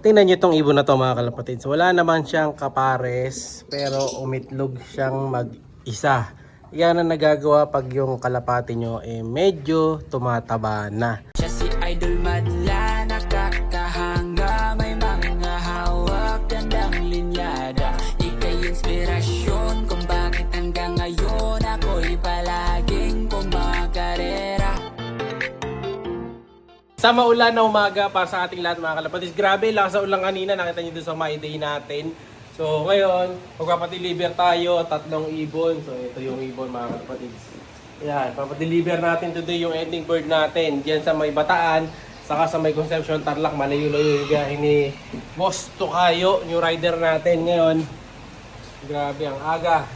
Tingnan nyo itong ibon na to mga kalapatids. Wala naman siyang kapares pero umitlog siyang mag-isa. Yan ang nagagawa pag yung kalapati nyo medyo tumataba na. Siya si Idol Madla, nakakahanga, may mga hawak, gandang linyada. Ika'y inspirasyon kung bakit hanggang ngayon ako'y palaging kumakarera. Sa maulan na umaga para sa ating lahat mga kalapatids. Grabe, lakas sa ulan kanina. Nakita nyo doon sa my day natin. So ngayon, magpapadeliver tayo 3 ibon. So ito yung ibon mga kalapatids. Ayan, papadeliver natin today yung ending bird natin. Diyan sa may Bataan, saka sa may Concepcion, Tarlac, malayo-layo yung biyahe ni Boss Tokayo, new rider natin ngayon. Grabe, ang aga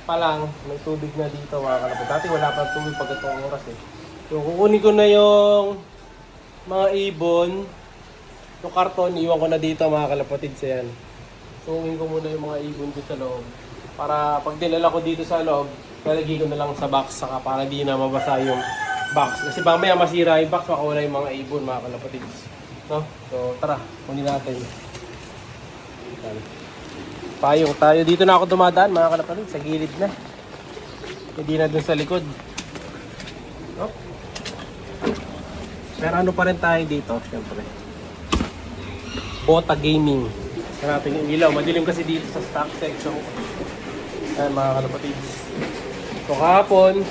pa lang, may tubig na dito mga kalapatids. Dati wala pa tubig pag itong oras eh. So kukunin ko na yung mga ibon, yung karton, iwan ko na dito mga kalapatids. Ayan. Sungin ko muna yung mga ibon dito sa loob. Para pag dinala ko dito sa loob, lalagay ko na lang sa box saka para di na mabasa yung box. Kasi mamaya masira yung box, makawala yung mga ibon mga kalapatids. No? So tara, kunin natin. Ayan. Payong tayo. Dito na ako dumadaan mga kalapatids, sa gilid na. Hindi na dun sa likod. No? Pero ano pa rin tayo dito, syempre. Bota Gaming. Kaya natin yung ilaw. Madilim kasi dito sa stock section. Ayan mga kalapatids. So kahapon,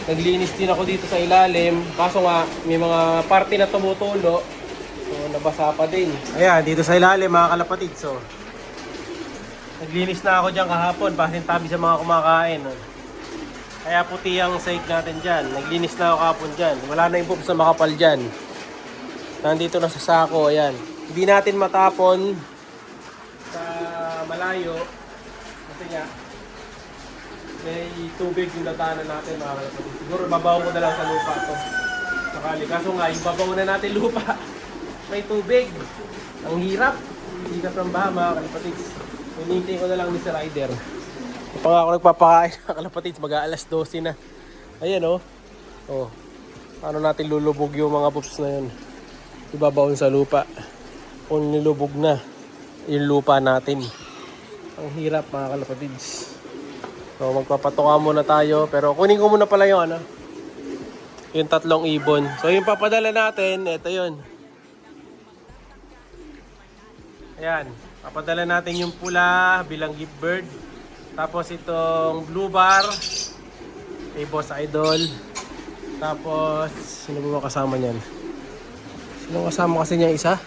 naglinis din ako dito sa ilalim. Kaso nga, may mga parte na tumutulo. So nabasa pa din. Ayan, dito sa ilalim mga kalapatids. So, naglinis na ako dyan kahapon. Pasintabi sa mga kumakain. Kaya puti ang sahig natin dyan. Naglinis na ako kahapon dyan. Wala na yung poops na makapal dyan. Nandito na sa sako. Ayan. Hindi natin matapon sa malayo. Kasi nga, may tubig yung datanan natin mga kalapatids. Siguro babaw ko na lang sa lupa ito. Sakali. Kaso nga, yung babaw na natin lupa, may tubig. Ang hirap. Hirap ng baha mga kalapatids. Hinintay ko na lang ni Sir Rider. Pag ako nagpapakain ng kalapatids, mag-aalas 12 na. Ayan o. Oh. Paano natin lulubog yung mga pups na yun? Ibabaon sa lupa. Kung nilubog na yung lupa natin. Ang hirap mga kalapatids. So magpapatuka muna tayo. Pero kunin ko muna pala yung yung 3 ibon. So yung papadala natin, ito yun. Ayan. Papadala natin yung pula bilang gift bird. Tapos itong blue bar kay Boss Idol. Tapos sino ba kasama niyan? Sino kasama kasi niya isa?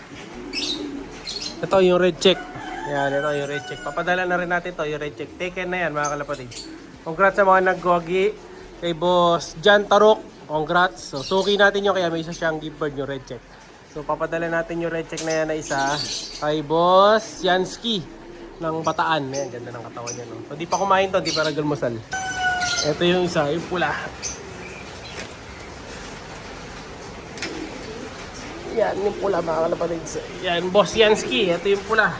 Ito yung red check. Yan, ito yung red check. Papadala na rin natin to yung red check. Taken na yan mga kalapatids. Congrats sa mga nagwagi kay Boss Jan Tarok. Congrats. So suki natin yung kaya may isa siyang gift bird yung red check. So papadala natin yung red check na yan na isa kay Boss Yansky ng Bataan. Ayan, ganda ng katawan niya, no? So, di pa kumain to, di pa nagulmusal. Ito yung isa, yung pula. Yan, yung pula mga kalapatids. Yan, Boss Yansky. Ito yung pula.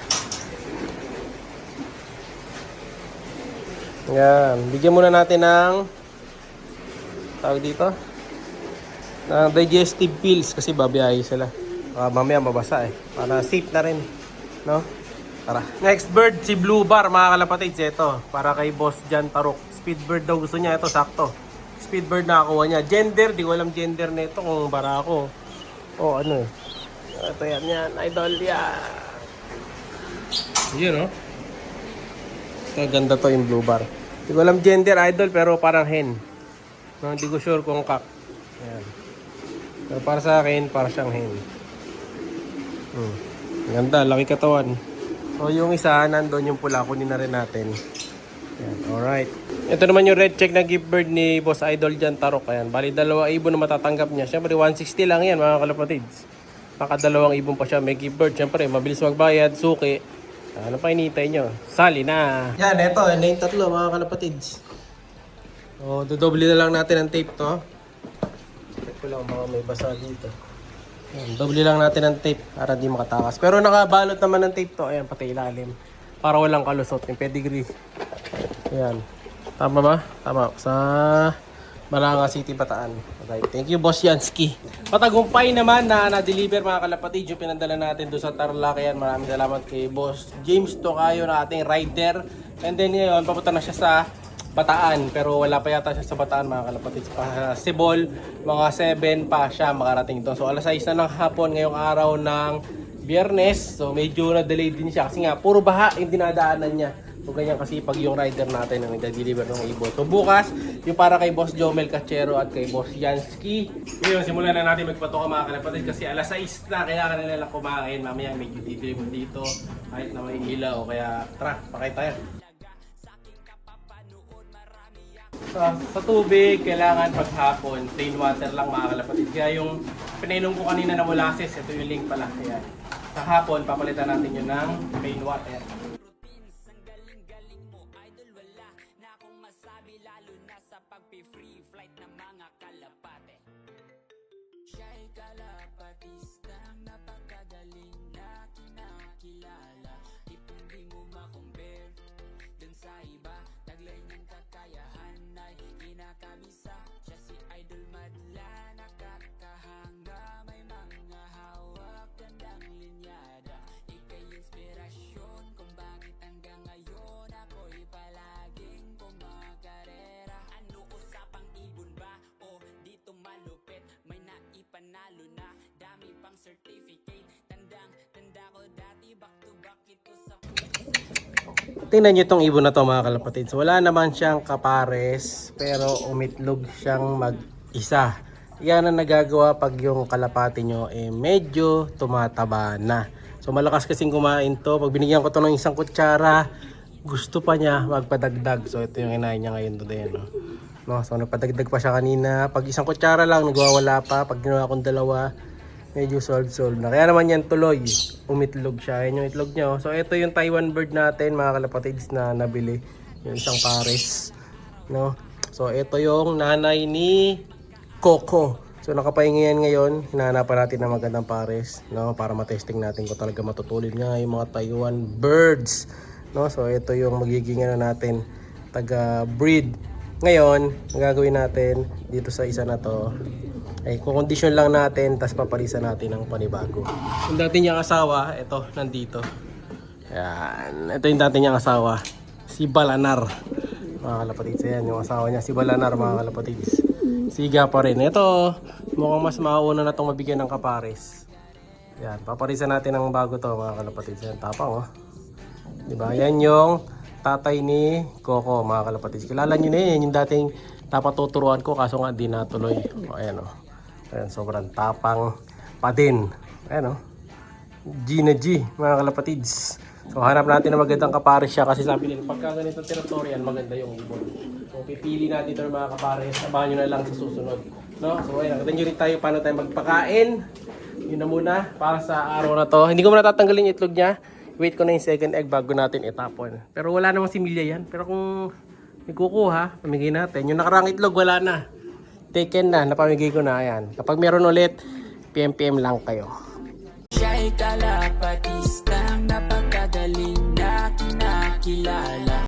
Yan, bigyan muna natin ng tawag dito ng digestive pills kasi babiyahe sila. Mamaya mabasa para safe na rin, no? Tara. Next bird, si Blue Bar, mga kalapatids. Ito, para kay Boss Jan Tarok. Speed bird daw gusto niya. Ito, sakto. Speed bird nakakuha niya. Gender, di ko alam gender nito kung barako. O, ano eh. Ito yan. Idol yan. Yun, no? Ganda to yung Blue Bar. Di ko alam gender, idol, pero parang hen. No, hindi ko sure kung kak. Ayan. Pero para sa akin, para siyang hen. Ganda, laki katawan. So yung isa, nandun yung pula, kunin na rin natin. Ayan, alright. Ito naman yung red check na gift bird ni Boss Idol Jan Tarok. Ayan, bali 2 ibon na matatanggap niya. Siyempre 160 lang yan mga kalapatids. Baka 2 ibon pa siya, may gift bird. Siyempre mabilis magbayad, suki. Ano pa hinihintay nyo? Sali na! Yan, ito, yan yung 3 mga kalapatids. O, dodoble na lang natin ang tape to. Check ko lang baka may basa dito. Ayan, doble lang natin ang tape para di makatakas. Pero nakabalot naman ng tape to. Ayan, pati ilalim. Para walang kalusot. Yung pedigree. Ayan. Tama ba? Tama. Sa Malanga City, Bataan. Alright, thank you Boss Yansky. Patagumpay naman na na-deliver mga kalapatid yung pinadala natin doon sa Tarlac. Yan, maraming salamat kay Boss James Tocayo na ating rider. And then ngayon, papunta na siya sa Bataan. Pero wala pa yata siya sa Bataan mga kalapatid. Pa Sibol, mga 7 pa siya makarating doon. So alas 6 na ng hapon ngayong araw ng Biyernes. So medyo na-delay din siya kasi nga puro baha yung dinadaanan niya. So ganyan kasi pag yung rider natin na nagda-deliver ng ibon. So bukas, yung para kay Boss Jomel Cachero at kay Boss Yansky. Ngayon, simulan na natin magpatoka mga kalapatid kasi alas 6 na, kailangan nila lang kumain. Mamaya medyo deliver dito kahit na may ilaw. Kaya tara, pakay tayo. Sa tubig, kailangan paghapon, plain water lang mga kalapatid. Kaya yung pinainom ko kanina na molasses, ito yung link pala. Kaya sa hapon, papalitan natin yun ng plain water. Free flight ng mga kalapate. Siya'y kalapatistang napakagaling na kinakilala. Ipindi mo makumpare dun sa iba. Taglay niyang kakayahan ay kinakabisa. Siya si Idol Madla, nakakahanga. May mga hawak, gandang linyada. Ika'y inspirasyon kung bakit hanggang ngayon ako'y palaging kumakarera. Ano usapang ibon ba? O dito malupit, may naipanalo na, dami pang certificate. Tanda ko dati, back to back ito sa... Tingnan nyo itong ibon na to mga kalapatid. So, wala naman siyang kapares pero umitlog siyang mag-isa. Yan ang nagagawa pag yung kalapati nyo medyo tumataba na. So malakas kasing kumain to. Pag binigyan ko to ng isang kutsara, gusto pa niya magpadagdag. So ito yung kinain niya ngayon today. No? So nagpadagdag pa siya kanina. Pag isang kutsara lang, nagwawala pa. Pag ginawa kong dalawa, medyo solve na. Kaya naman yan tuloy. Umitlog siya. Yan yung itlog niya. So ito yung Taiwan bird natin mga kalapatids na nabili. Yung isang pares. No? So ito yung nanay ni Coco. So nakapahinga yan ngayon. Hinahanapan natin ng magandang pares. No? Para matesting natin kung talaga matutulid nga yung mga Taiwan birds. No? So ito yung magiging natin taga-breed. Ngayon, ang gagawin natin dito sa isa na to ay kukondisyon lang natin tapos papalisan natin ng panibago. Yung dati niyang asawa, ito, nandito. Ayan. Ito yung dati niyang asawa. Si Balanar. Mga kalapatids. Ayan, yung asawa niya. Si Balanar mga kalapatids. Siga pa rin. Ito, mukhang mas mauna na itong mabigyan ng kapares. Ayan, papalisan natin ng bago to mga kalapatids. Ayan, tapang oh. Diba? Yan yung tatay ni Coco mga kalapatids. Kilala nyo na yun. Yung dating dapat tuturuan ko kaso nga di natuloy. O, ayan o. Ayan, sobrang tapang pa din. Ayan o. G na G mga kalapatids. So hanap natin na magandang kapares siya kasi sabi nila pagka ganito territorial maganda yung ibon. So pipili natin ito ng mga kapares. Sabahan nyo na lang sa susunod. No? So ayan, nakita nyo rin tayo paano tayo magpakain. Yun na muna para sa araw na to. Hindi ko muna tatanggalin yung itlog niya. Wait ko na yung second egg bago natin itapon. Pero wala namang similya yan. Pero kung may kukuha, pamigay natin. Yung nakarang itlog wala na. Taken na, napamigay ko na yan. Kapag meron ulit, PM lang kayo. Siya'y kalapatistang napakagaling na kinakilala.